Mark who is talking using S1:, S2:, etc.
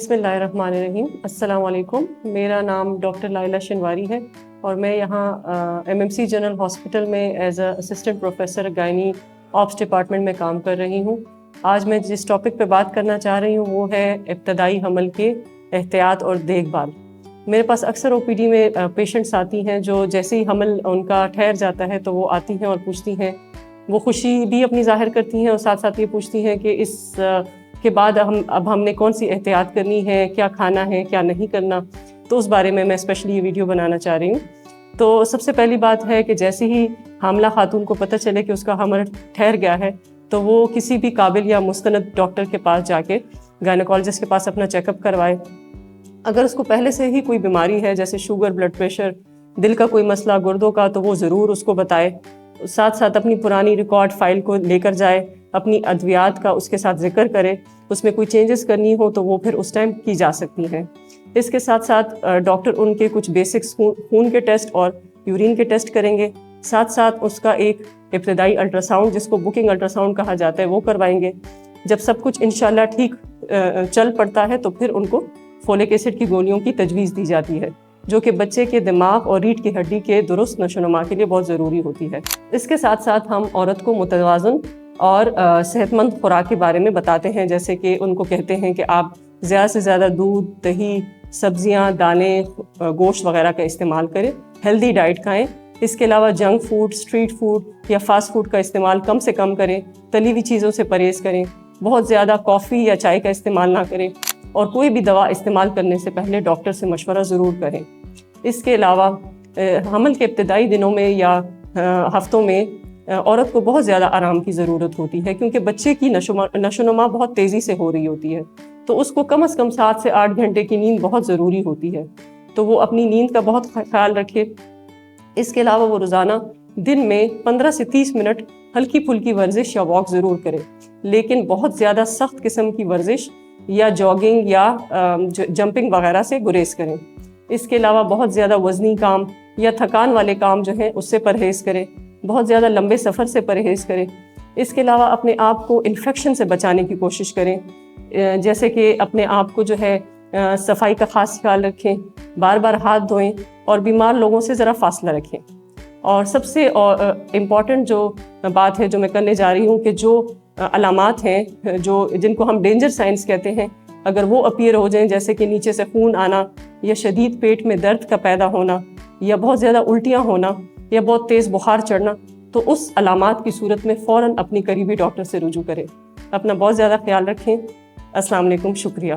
S1: بسم اللہ الرحمن الرحیم۔ السلام علیکم، میرا نام ڈاکٹر لائلہ شنواری ہے اور میں یہاں MMC جنرل ہاسپٹل میں ایز اے اسسٹنٹ پروفیسر گائنی آپس ڈپارٹمنٹ میں کام کر رہی ہوں۔ آج میں جس ٹاپک پہ بات کرنا چاہ رہی ہوں وہ ہے ابتدائی حمل کے احتیاط اور دیکھ بھال۔ میرے پاس اکثر OPD میں پیشنٹس آتی ہیں جو جیسے ہی حمل ان کا ٹھہر جاتا ہے تو وہ آتی ہیں اور پوچھتی ہیں، وہ خوشی بھی اپنی ظاہر کرتی ہیں اور ساتھ ساتھ یہ پوچھتی ہیں کہ اس کے بعد اب ہم نے کون سی احتیاط کرنی ہے، کیا کھانا ہے، کیا نہیں کرنا۔ تو اس بارے میں اسپیشلی یہ ویڈیو بنانا چاہ رہی ہوں۔ تو سب سے پہلی بات ہے کہ جیسے ہی حاملہ خاتون کو پتہ چلے کہ اس کا حمل ٹھہر گیا ہے تو وہ کسی بھی قابل یا مستند ڈاکٹر کے پاس جا کے گائنیکالوجسٹ کے پاس اپنا چیک اپ کروائے۔ اگر اس کو پہلے سے ہی کوئی بیماری ہے جیسے شوگر، بلڈ پریشر، دل کا کوئی مسئلہ، گردوں کا، تو وہ ضرور اس کو بتائے۔ ساتھ ساتھ اپنی پرانی ریکارڈ فائل کو لے کر جائے، اپنی ادویات کا اس کے ساتھ ذکر کرے، اس میں کوئی چینجز کرنی ہو تو وہ پھر اس ٹائم کی جا سکتی ہیں۔ اس کے ساتھ ساتھ ڈاکٹر ان کے کچھ بیسکس خون کے ٹیسٹ اور یورین کے ٹیسٹ کریں گے، ساتھ ساتھ اس کا ایک ابتدائی الٹرا ساؤنڈ جس کو بکنگ الٹرا ساؤنڈ کہا جاتا ہے وہ کروائیں گے۔ جب سب کچھ انشاءاللہ ٹھیک چل پڑتا ہے تو پھر ان کو فولک ایسڈ کی گولیوں کی تجویز دی جاتی ہے جو کہ بچے کے دماغ اور ریڑھ کی ہڈی کے درست نشو و نما کے لیے بہت ضروری ہوتی ہے۔ اس کے ساتھ ساتھ ہم عورت کو متوازن اور صحت مند خوراک کے بارے میں بتاتے ہیں، جیسے کہ ان کو کہتے ہیں کہ آپ زیادہ سے زیادہ دودھ، دہی، سبزیاں، دالیں، گوشت وغیرہ کا استعمال کریں، ہیلدی ڈائٹ کھائیں۔ اس کے علاوہ جنک فوڈ، اسٹریٹ فوڈ یا فاسٹ فوڈ کا استعمال کم سے کم کریں، تلی ہوئی چیزوں سے پرہیز کریں، بہت زیادہ کافی یا چائے کا استعمال نہ کریں اور کوئی بھی دوا استعمال کرنے سے پہلے ڈاکٹر سے مشورہ ضرور کریں۔ اس کے علاوہ حمل کے ابتدائی دنوں میں یا ہفتوں میں عورت کو بہت زیادہ آرام کی ضرورت ہوتی ہے کیونکہ بچے کی نشو و نما بہت تیزی سے ہو رہی ہوتی ہے، تو اس کو کم از کم 7 سے 8 گھنٹے کی نیند بہت ضروری ہوتی ہے، تو وہ اپنی نیند کا بہت خیال رکھے۔ اس کے علاوہ وہ روزانہ دن میں 15 سے 30 منٹ ہلکی پھلکی ورزش یا واک ضرور کرے، لیکن بہت زیادہ سخت قسم کی ورزش یا جاگنگ یا جمپنگ وغیرہ سے گریز کریں۔ اس کے علاوہ بہت زیادہ وزنی کام یا تھکان والے کام جو ہیں اس سے پرہیز کریں، بہت زیادہ لمبے سفر سے پرہیز کریں۔ اس کے علاوہ اپنے آپ کو انفیکشن سے بچانے کی کوشش کریں، جیسے کہ اپنے آپ کو جو ہے صفائی کا خاص خیال رکھیں، بار بار ہاتھ دھوئیں اور بیمار لوگوں سے ذرا فاصلہ رکھیں۔ اور سب سے امپورٹنٹ جو بات ہے جو میں کرنے جا رہی ہوں کہ جو علامات ہیں جن کو ہم ڈینجر سائنس کہتے ہیں، اگر وہ اپیئر ہو جائیں جیسے کہ نیچے سے خون آنا یا شدید پیٹ میں درد کا پیدا ہونا یا بہت زیادہ الٹیاں ہونا یا بہت تیز بخار چڑھنا، تو اس علامات کی صورت میں فوراً اپنی قریبی ڈاکٹر سے رجوع کریں۔ اپنا بہت زیادہ خیال رکھیں۔ السلام علیکم، شکریہ۔